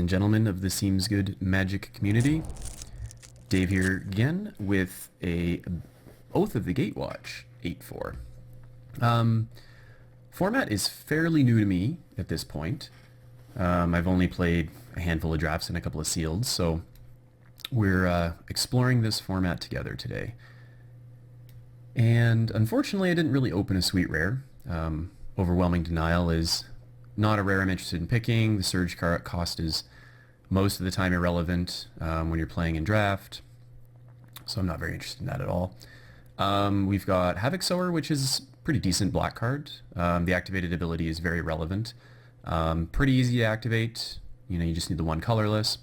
and gentlemen of the SeemsGoodMagic community. Dave here again with a Oath of the Gatewatch 8-4. Format is fairly new to me at this point. I've only played a handful of drafts and a couple of sealed, so we're exploring this format together today. And unfortunately I didn't really open a sweet rare. Overwhelming Denial is not a rare I'm interested in picking. The surge cost is most of the time irrelevant when you're playing in draft, so I'm not very interested in that at all. We've got Havoc Sower, which is a pretty decent black card. The activated ability is very relevant. Pretty easy to activate. You just need the one colorless.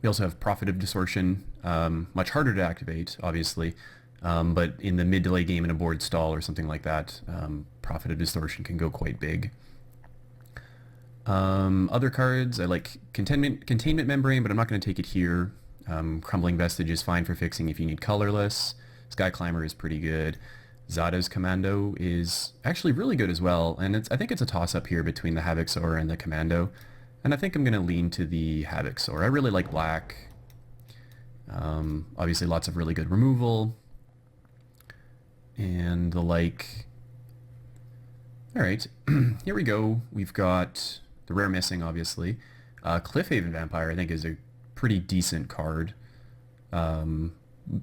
We also have Prophet of Distortion, much harder to activate, obviously, but in the mid to late game in a board stall or something like that, Prophet of Distortion can go quite big. Other cards, I like Containment Membrane, but I'm not going to take it here. Crumbling Vestige is fine for fixing if you need colorless. Sky Climber is pretty good. Zada's Commando is actually really good as well, and I think it's a toss-up here between the Havoc Sower and the Commando, and I think I'm going to lean to the Havoc Sower. I really like black. Obviously lots of really good removal, and the like. Alright, here we go. We've got the rare missing, obviously. Cliffhaven Vampire, I think, is a pretty decent card.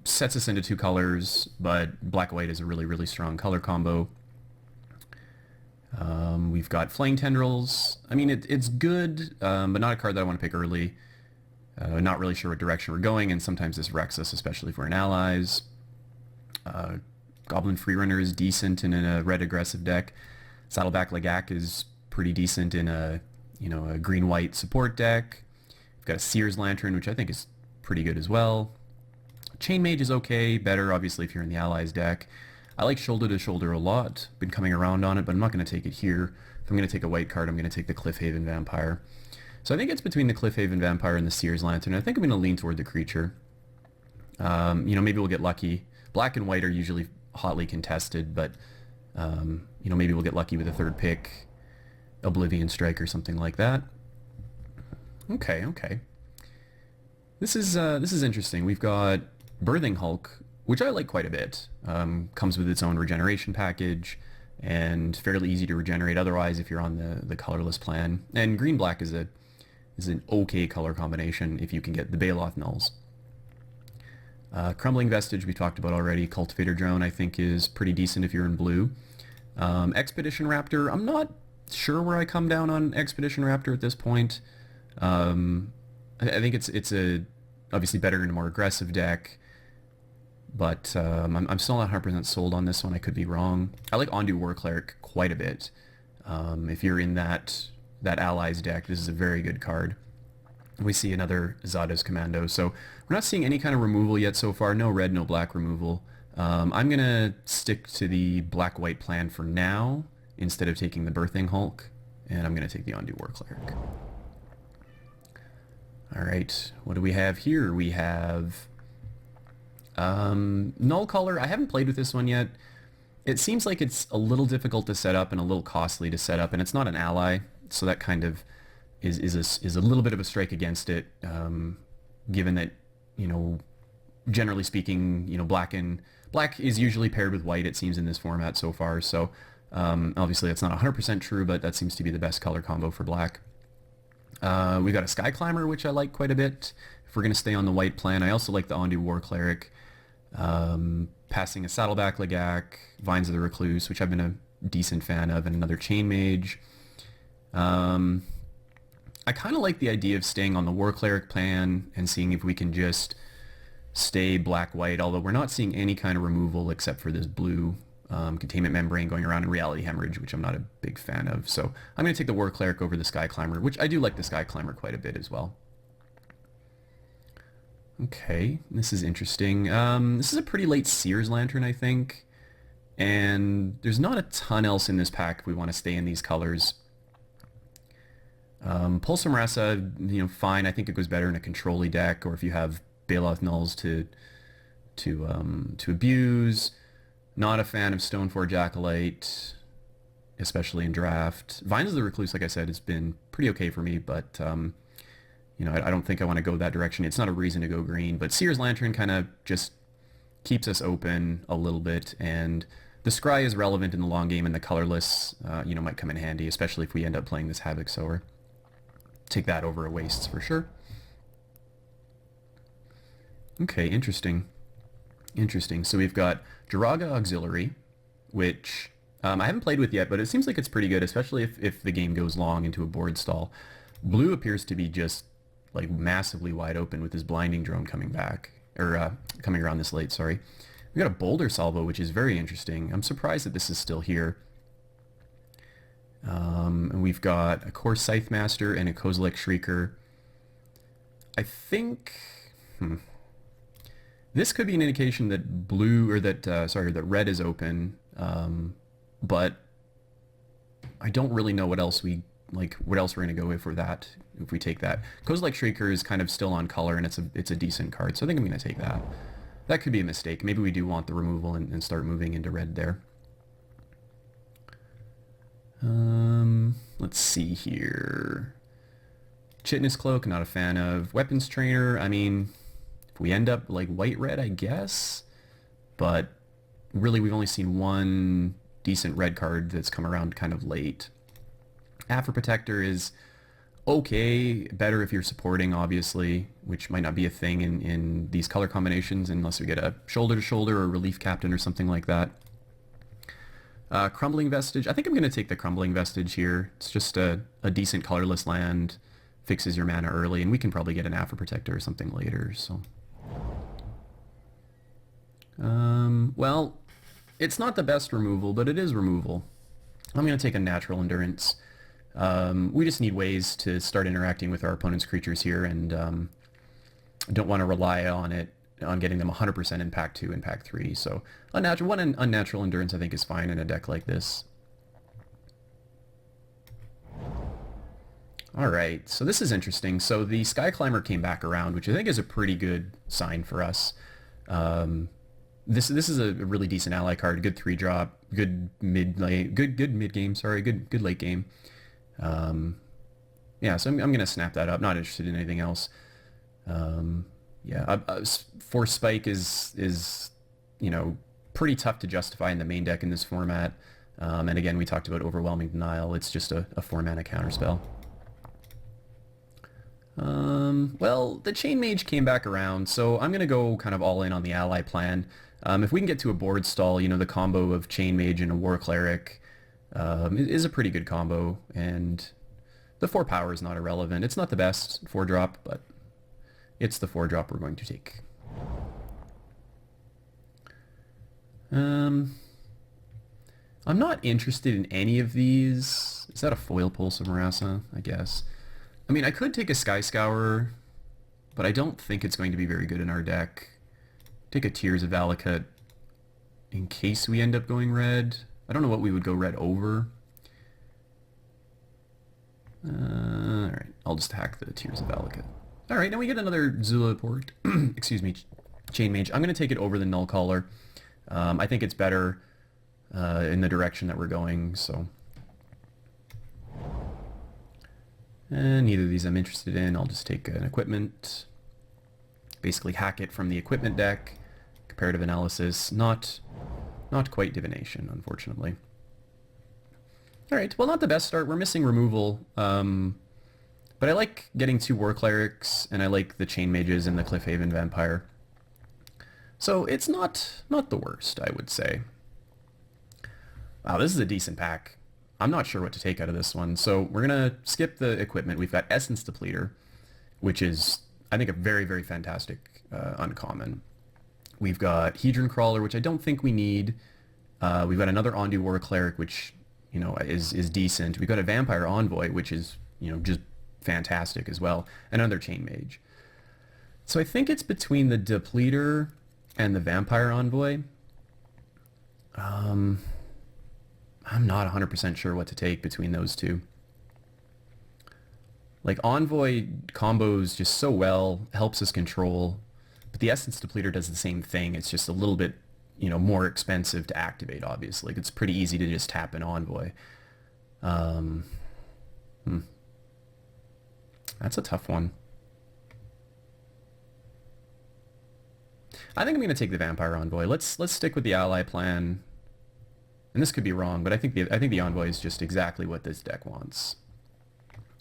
Sets us into two colors, but black-white is a really, really strong color combo. We've got Flaying Tendrils. I mean, it's good, but not a card that I want to pick early. Not really sure what direction we're going, and sometimes this wrecks us, especially if we're in allies. Goblin Freerunner is decent in a red aggressive deck. Saddleback Lagak is pretty decent in a green-white support deck. We've got a Seer's Lantern, which I think is pretty good as well. Chain Mage is okay, better obviously if you're in the Allies deck. I like Shoulder to Shoulder a lot, been coming around on it, but I'm not going to take it here. If I'm going to take a white card, I'm going to take the Cliffhaven Vampire. So I think it's between the Cliffhaven Vampire and the Seer's Lantern. I think I'm going to lean toward the creature. Maybe we'll get lucky. Black and white are usually hotly contested, but maybe we'll get lucky with a third pick, Oblivion Strike or something like that. Okay. This is interesting. We've got Birthing Hulk, which I like quite a bit. Comes with its own regeneration package, and fairly easy to regenerate otherwise if you're on the colorless plan. And green-black is an okay color combination if you can get the Baloth Nulls. Crumbling Vestige we talked about already. Cultivator Drone I think is pretty decent if you're in blue. Expedition Raptor, I'm not sure where I come down on Expedition Raptor at this point. I think it's obviously better in a more aggressive deck, but I'm still not 100% sold on this one. I could be wrong. I like Ondu War Cleric quite a bit. If you're in that Allies deck, this is a very good card. We see another Zada's Commando, so we're not seeing any kind of removal yet so far. No red, no black removal. I'm going to stick to the black-white plan for now instead of taking the Birthing Hulk, and I'm going to take the Ondu War Cleric. Alright, what do we have here? We have Null Color. I haven't played with this one yet. It seems like it's a little difficult to set up and a little costly to set up, and it's not an ally, so that kind of is a little bit of a strike against it, given that, generally speaking, black is usually paired with white, it seems, in this format so far, so obviously that's not 100% true, but that seems to be the best color combo for black. We got a Sky Climber, which I like quite a bit if we're going to stay on the white plan. I also like the Ondu War Cleric. Passing a Saddleback Lagak, Vines of the Recluse, which I've been a decent fan of, and another Chain Mage. I kind of like the idea of staying on the War Cleric plan and seeing if we can just stay black-white, although we're not seeing any kind of removal except for this blue Containment Membrane going around in Reality Hemorrhage, which I'm not a big fan of. So I'm going to take the War Cleric over the Sky Climber, which I do like the Sky Climber quite a bit as well. Okay, this is interesting. This is a pretty late Seer's Lantern, I think, and there's not a ton else in this pack if we want to stay in these colors. Pulsum Rasa, fine. I think it goes better in a control-y deck, or if you have Baloth Nulls to abuse. Not a fan of Stoneforge Acolyte, especially in draft. Vines of the Recluse, like I said, has been pretty okay for me, but You know, I don't think I want to go that direction. It's not a reason to go green, but Seer's Lantern kind of just keeps us open a little bit, and the Scry is relevant in the long game, and the colorless, you know, might come in handy, especially if we end up playing this Havoc Sower. Take that over a Wastes for sure. Okay, interesting. Interesting. So we've got Jiraga Auxiliary, which I haven't played with yet, but it seems like it's pretty good, especially if the game goes long into a board stall. Blue appears to be just like massively wide open with his blinding drone coming back, or coming around this late, sorry. We got a Boulder Salvo, which is very interesting. I'm surprised that this is still here. And we've got a Core Scythe Master and a Kozilek Shrieker. I think this could be an indication that blue, or that that red is open, but I don't really know what else we're gonna go if we take that. Kozilek Shrieker is kind of still on color, and it's a decent card, so I think I'm gonna take that. That could be a mistake. Maybe we do want the removal and start moving into red there. Let's see here. Chitness Cloak, not a fan of. Weapons Trainer, I mean, if we end up like white-red, I guess. But really, we've only seen one decent red card that's come around kind of late. Afro Protector is okay, better if you're supporting, obviously, which might not be a thing in these color combinations unless we get a shoulder-to-shoulder or relief captain or something like that. Crumbling Vestige, I think I'm going to take the Crumbling Vestige here. It's just a decent colorless land, fixes your mana early, and we can probably get an Afro Protector or something later, so... well, it's not the best removal, but it is removal. I'm going to take a Natural Endurance. We just need ways to start interacting with our opponent's creatures here, and don't want to rely on getting them 100% Impact 2, Impact 3. So one Unnatural Endurance I think is fine in a deck like this. Alright, so this is interesting. So the Sky Climber came back around, which I think is a pretty good sign for us. This is a really decent ally card, good 3-drop, good mid game, sorry, good late game. Yeah, so I'm gonna snap that up. Not interested in anything else. Yeah, Force Spike is you know, pretty tough to justify in the main deck in this format. And again, we talked about Overwhelming Denial. It's just a 4-mana counterspell. Well, the Chain Mage came back around, so I'm gonna go kind of all in on the ally plan. If we can get to a board stall, you know, the combo of Chain Mage and a War Cleric is a pretty good combo, and the 4 power is not irrelevant. It's not the best 4-drop, but it's the 4-drop we're going to take. I'm not interested in any of these. Is that a foil Pulse of Marassa? I guess. I mean, I could take a Sky Scourer, but I don't think it's going to be very good in our deck. Take a Tears of Valakut in case we end up going red. I don't know what we would go red over. Alright, I'll just hack the Tears of Valakut. Alright, now we get another Zula port. Excuse me, Chain Mage. I'm going to take it over the Null Caller. I think it's better in the direction that we're going, so... neither of these I'm interested in. I'll just take an Equipment. Basically hack it from the Equipment deck. Comparative Analysis. Not quite Divination, unfortunately. Alright, well, not the best start. We're missing removal. But I like getting 2 War Clerics, and I like the Chain Mages and the Cliffhaven Vampire. So it's not the worst, I would say. Wow, this is a decent pack. I'm not sure what to take out of this one. So we're going to skip the Equipment. We've got Essence Depleter, which is, I think, a very, very fantastic uncommon. We've got Hedron Crawler, which I don't think we need. We've got another Ondu War Cleric, which, you know, is decent. We've got a Vampire Envoy, which is, you know, just fantastic as well. And another Chain Mage. So I think it's between the Depleter and the Vampire Envoy. I'm not 100% sure what to take between those two. Like, Envoy combos just so well, helps us control, but the Essence Depleter does the same thing. It's just a little bit, you know, more expensive to activate, obviously. It's pretty easy to just tap an Envoy. That's a tough one. I think I'm going to take the Vampire Envoy. Let's stick with the ally plan. And this could be wrong, but I think the Envoy is just exactly what this deck wants.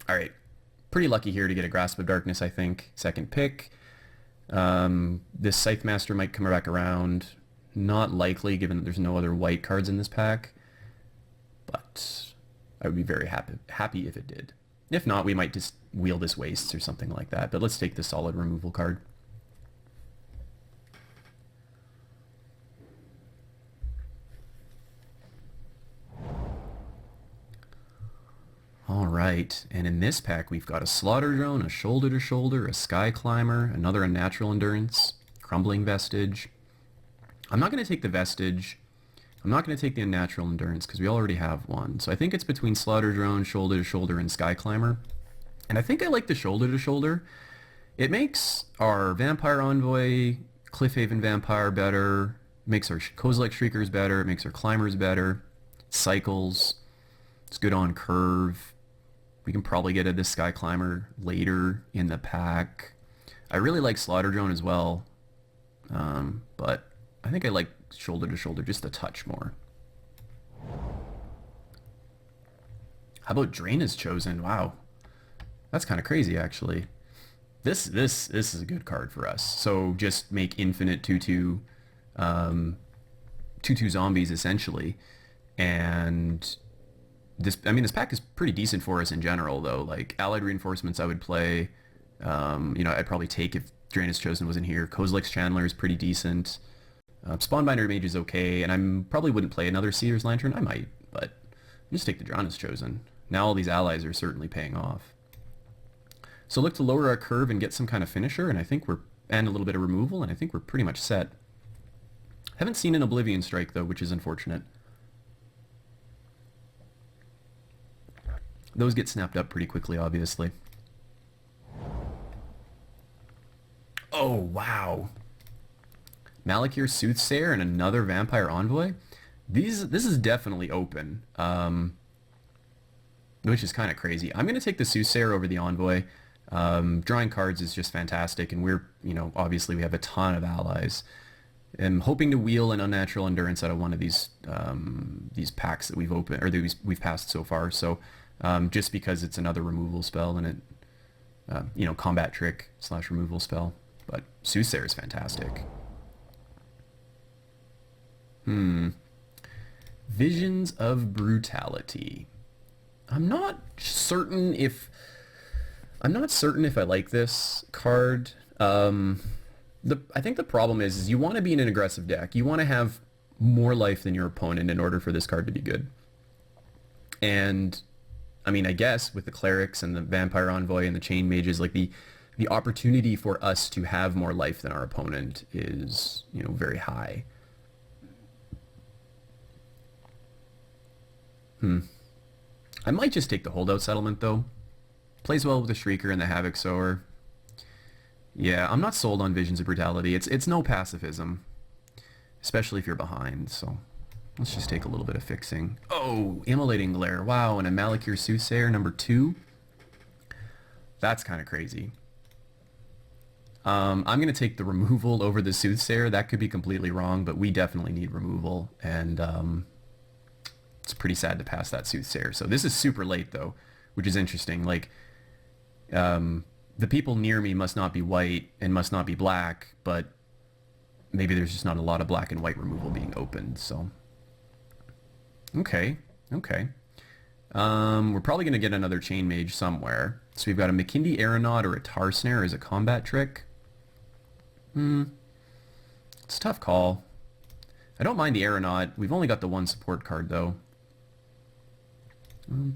All right. Pretty lucky here to get a Grasp of Darkness, I think. Second pick. This Scythe Master might come back around. Not likely, given that there's no other white cards in this pack. But I would be very happy if it did. If not, we might just wheel this Wastes or something like that. But let's take the solid removal card. Alright, and in this pack we've got a Slaughter Drone, a Shoulder to Shoulder, a Sky Climber, another Unnatural Endurance, Crumbling Vestige. I'm not going to take the Vestige. I'm not going to take the Unnatural Endurance because we already have one. So I think it's between Slaughter Drone, Shoulder to Shoulder, and Sky Climber. And I think I like the Shoulder to Shoulder. It makes our Vampire Envoy, Cliffhaven Vampire better, makes our Kozilek Shriekers better, it makes our Climbers better, cycles, it's good on curve. We can probably get this Sky Climber later in the pack. I really like Slaughter Drone as well, but I think I like Shoulder to Shoulder just a touch more. How about Drain is chosen? Wow, that's kind of crazy actually. This is a good card for us. So just make infinite 2/2 2/2 zombies essentially, and this pack is pretty decent for us in general though. Like Allied Reinforcements I would play. I'd probably take if Drain is chosen wasn't here. Kozilek's Chandler is pretty decent. Spawnbinder Mage is okay, and I probably wouldn't play another Seer's Lantern. I might, but just take the Drawn is chosen. Now all these allies are certainly paying off. So look to lower our curve and get some kind of finisher, and and a little bit of removal, and I think we're pretty much set. Haven't seen an Oblivion Strike though, which is unfortunate. Those get snapped up pretty quickly, obviously. Oh, wow. Malakir Soothsayer and another Vampire Envoy? This is definitely open, which is kind of crazy. I'm going to take the Soothsayer over the Envoy. Drawing cards is just fantastic, and obviously we have a ton of allies. I'm hoping to wheel an Unnatural Endurance out of one of these packs that we've opened, or that we've passed so far, so... just because it's another removal spell and it, combat trick / removal spell. But Soothsayer is fantastic. Visions of Brutality. I'm not certain if I like this card. I think the problem is you want to be in an aggressive deck. You want to have more life than your opponent in order for this card to be good. And I guess with the Clerics and the Vampire Envoy and the Chain Mages, like the opportunity for us to have more life than our opponent is, very high. I might just take the Holdout Settlement though. Plays well with the Shrieker and the Havoc Sower. Yeah, I'm not sold on Visions of Brutality. It's no pacifism, especially if you're behind, so... Let's just take a little bit of fixing. Oh, Immolating Glare. Wow, and a Malakir Soothsayer number 2. That's kind of crazy. I'm going to take the removal over the Soothsayer. That could be completely wrong, but we definitely need removal. And it's pretty sad to pass that Soothsayer. So this is super late, though, which is interesting. Like, the people near me must not be white and must not be black, but maybe there's just not a lot of black and white removal being opened, so... Okay. We're probably going to get another Chain Mage somewhere. So we've got a McKindy Aeronaut or a Tar Snare as a combat trick. It's a tough call. I don't mind the Aeronaut. We've only got the one support card, though.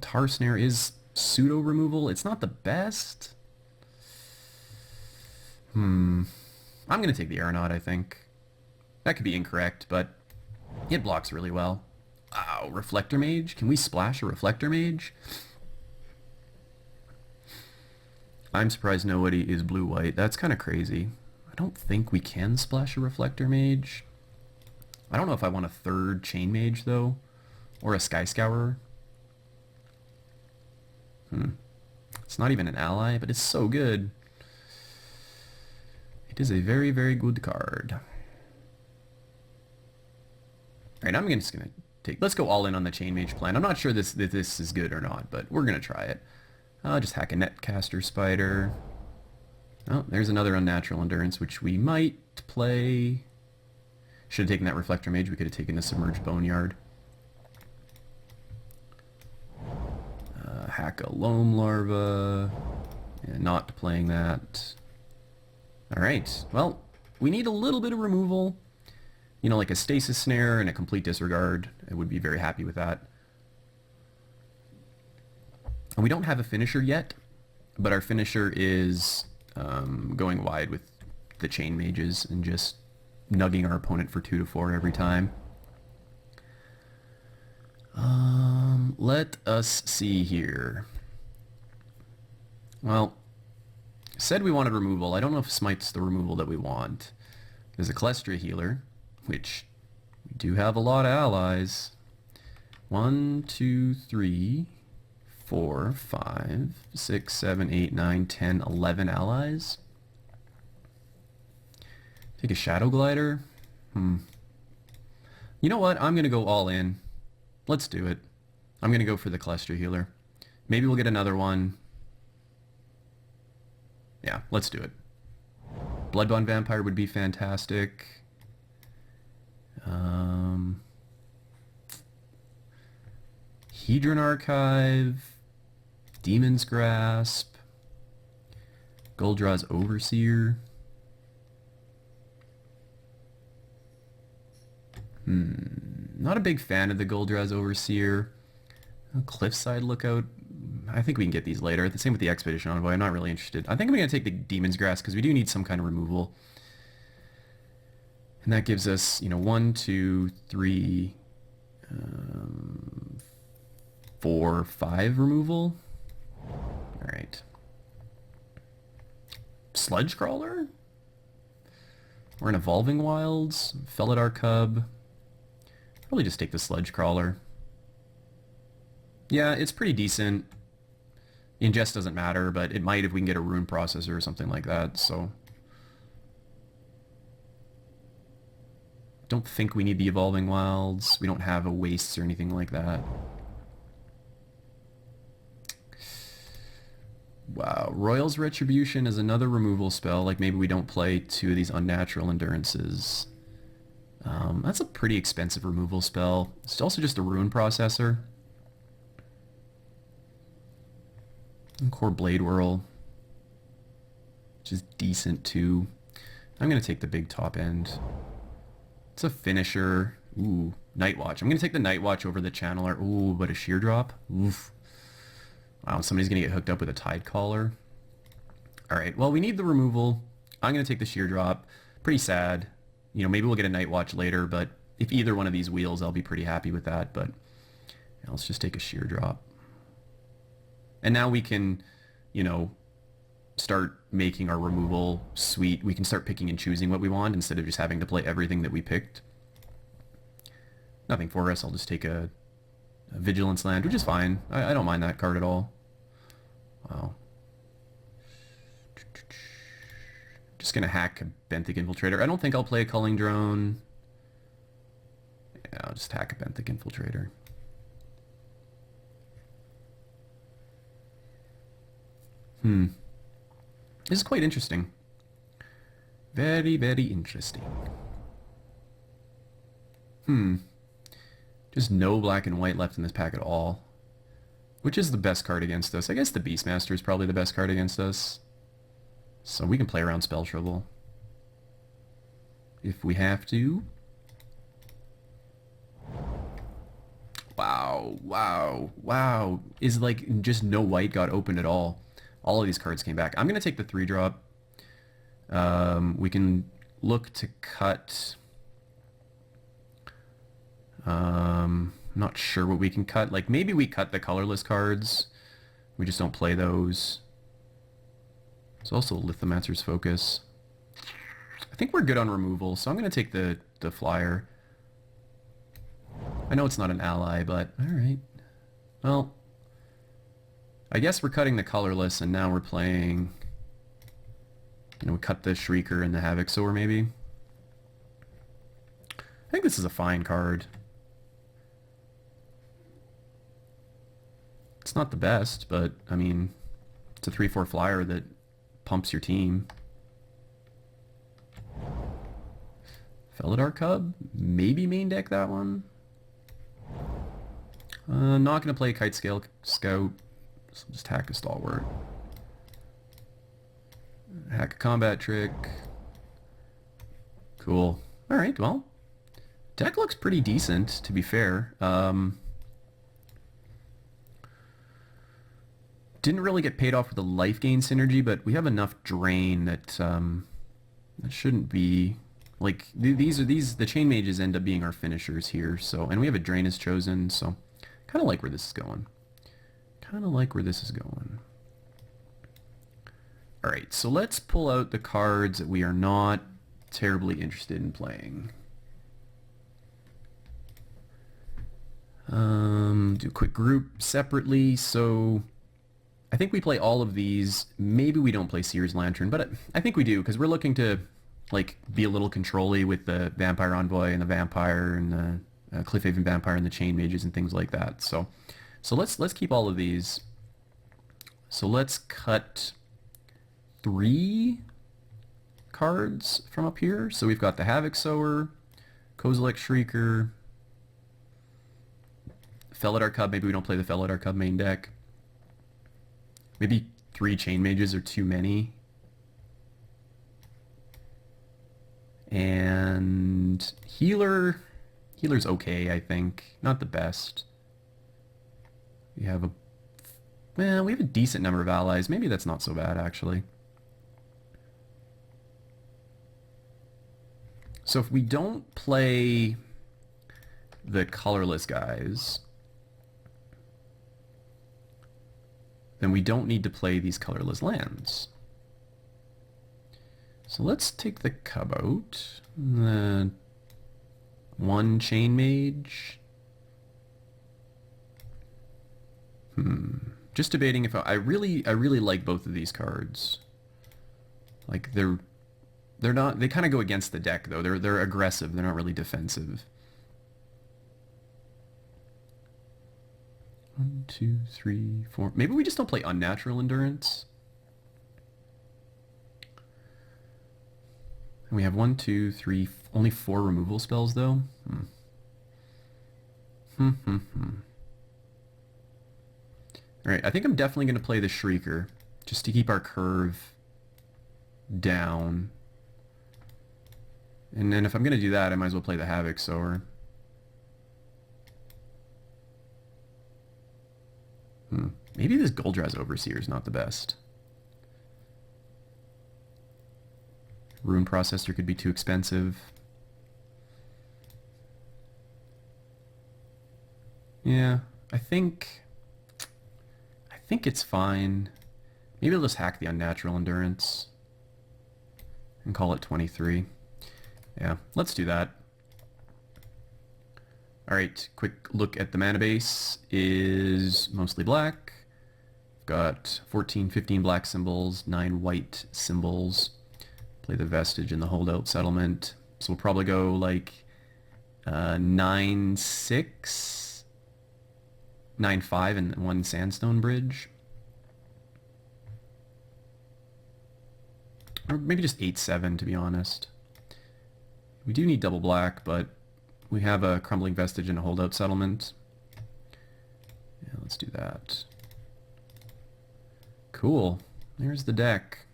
Tar Snare is pseudo removal. It's not the best. I'm going to take the Aeronaut, I think. That could be incorrect, but it blocks really well. Wow, Reflector Mage? Can we splash a Reflector Mage? I'm surprised nobody is blue-white. That's kind of crazy. I don't think we can splash a Reflector Mage. I don't know if I want a third Chain Mage, though. Or a Sky Scourer. It's not even an ally, but it's so good. It is a very, very good card. Alright, I'm just gonna take... Let's go all in on the Chain Mage plan. I'm not sure that this is good or not, but we're gonna try it. Just hack a Netcaster Spider. Oh, there's another Unnatural Endurance, which we might play. Should have taken that Reflector Mage. We could have taken the Submerged Boneyard. Hack a Loam Larva. Yeah, not playing that. Alright, well, we need a little bit of removal. You know, like a Stasis Snare and a Complete Disregard. I would be very happy with that. And we don't have a finisher yet, but our finisher is going wide with the Chain Mages and just nugging our opponent for 2 to 4 every time. Let us see here. Well, said we wanted removal. I don't know if Smite's the removal that we want. There's a Calestra Healer, which we do have a lot of allies. 1, 2, 3, 4, 5, 6, 7, 8, 9, 10, 11 allies. Take a Shadow Glider. You know what? I'm going to go all in. Let's do it. I'm going to go for the Calestra Healer. Maybe we'll get another one. Yeah, let's do it. Bloodbond Vampire would be fantastic. Hedron Archive. Demon's Grasp. Goldraw's Overseer. Not a big fan of the Goldraw's Overseer. Cliffside Lookout. I think we can get these later. The same with the Expedition Envoy. I'm not really interested. I think I'm going to take the Demon's Grasp because we do need some kind of removal. And that gives us, you know, 1, 2, 3, 4, 5 removal. Alright. Sludge Crawler? We're in Evolving Wilds. Felidar Cub. Probably just take the Sludge Crawler. Yeah, it's pretty decent. Ingest doesn't matter, but it might if we can get a Rune Processor or something like that, so... Don't think we need the Evolving Wilds. We don't have a Wastes or anything like that. Wow, Royal's Retribution is another removal spell. Like maybe we don't play 2 of these Unnatural Endurances. That's a pretty expensive removal spell. It's also just a Rune Processor. And Core Blade Whirl, which is decent too. I'm going to take the big top end. It's a finisher. Ooh, Nightwatch. I'm going to take the Nightwatch over the Channeler. Ooh, but a Sheer Drop? Oof. Wow, somebody's going to get hooked up with a Tidecaller. Alright, well, we need the removal. I'm going to take the Sheer Drop. Pretty sad. You know, maybe we'll get a Nightwatch later, but if either one of these wheels, I'll be pretty happy with that. But yeah, let's just take a Sheer Drop. And now we can, you know, start making our removal suite. We can start picking and choosing what we want instead of just having to play everything that we picked. Nothing for us. I'll just take a Vigilance Land, which is fine. I don't mind that card at all. Wow. Just gonna hack a Benthic Infiltrator. I don't think I'll play a Culling Drone. Yeah, I'll just hack a Benthic Infiltrator. This is quite interesting. Very, very interesting. Just no black and white left in this pack at all. Which is the best card against us? I guess the Beastmaster is probably the best card against us. So we can play around Spell Trouble. If we have to. Wow, wow, wow. Is like just no white got opened at all. All of these cards came back. I'm going to take the 3-drop. We can look to cut... not sure what we can cut. Like, maybe we cut the colorless cards. We just don't play those. There's also Lithomancer's Focus. I think we're good on removal, so I'm going to take the flyer. I know it's not an ally, but alright. Well... I guess we're cutting the colorless, and now we're playing... You know, we cut the Shrieker and the Havoc Sower, maybe? I think this is a fine card. not the best, but I mean, it's a 3/4 flyer that pumps your team. Felidar Cub? Maybe main deck that one? Not going to play Kite Scale Scout, so just hack a Stalwart. Hack a combat trick. Cool. Alright, well, deck looks pretty decent, to be fair. Didn't really get paid off with the life gain synergy, but we have enough drain that that shouldn't be... Like, the chain mages end up being our finishers here, so... And we have a drain as chosen, so... Kind of like where this is going. Alright, so let's pull out the cards that we are not terribly interested in playing. Do a quick group separately, so... I think we play all of these. Maybe we don't play Seer's Lantern, but I think we do, because we're looking to, like, be a little control-y with the Vampire Envoy and the Vampire and the Cliffhaven Vampire and the Chain Mages and things like that. So let's keep all of these. So let's cut 3 cards from up here. So we've got the Havoc Sower, Kozilek Shrieker, Felidar Cub. Maybe we don't play the Felidar Cub main deck. Maybe 3 Chain Mages are too many. And Healer's okay, I think. Not the best. We have a decent number of allies. Maybe that's not so bad, actually. So if we don't play the colorless guys, then we don't need to play these colorless lands. So let's take the Cub out. The 1 Chain Mage. Just debating if I really like both of these cards. Like they're not, they kind of go against the deck though. They're aggressive. They're not really defensive. 1, 2, 3, 4. Maybe we just don't play Unnatural Endurance. And we have 1, 2, 3, only 4 removal spells though. Alright, I think I'm definitely going to play the Shrieker, just to keep our curve down. And then if I'm going to do that, I might as well play the Havoc Sower. Maybe this Goldraz Overseer is not the best. Rune Processor could be too expensive. Yeah, I think it's fine. Maybe I'll just hack the Unnatural Endurance and call it 23. Yeah, let's do that. Alright, quick look at the mana base is mostly black. We've got 14, 15 black symbols, 9 white symbols. Play the Vestige and the Holdout Settlement. So we'll probably go like 9-6, 9-5, and 1 Sandstone Bridge. Or maybe just 8-7, to be honest. We do need double black, but we have a Crumbling Vestige and a Holdout Settlement. Yeah, let's do that. Cool. There's the deck.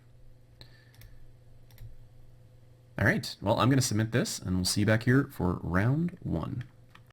Alright, well, I'm going to submit this, and we'll see you back here for round 1.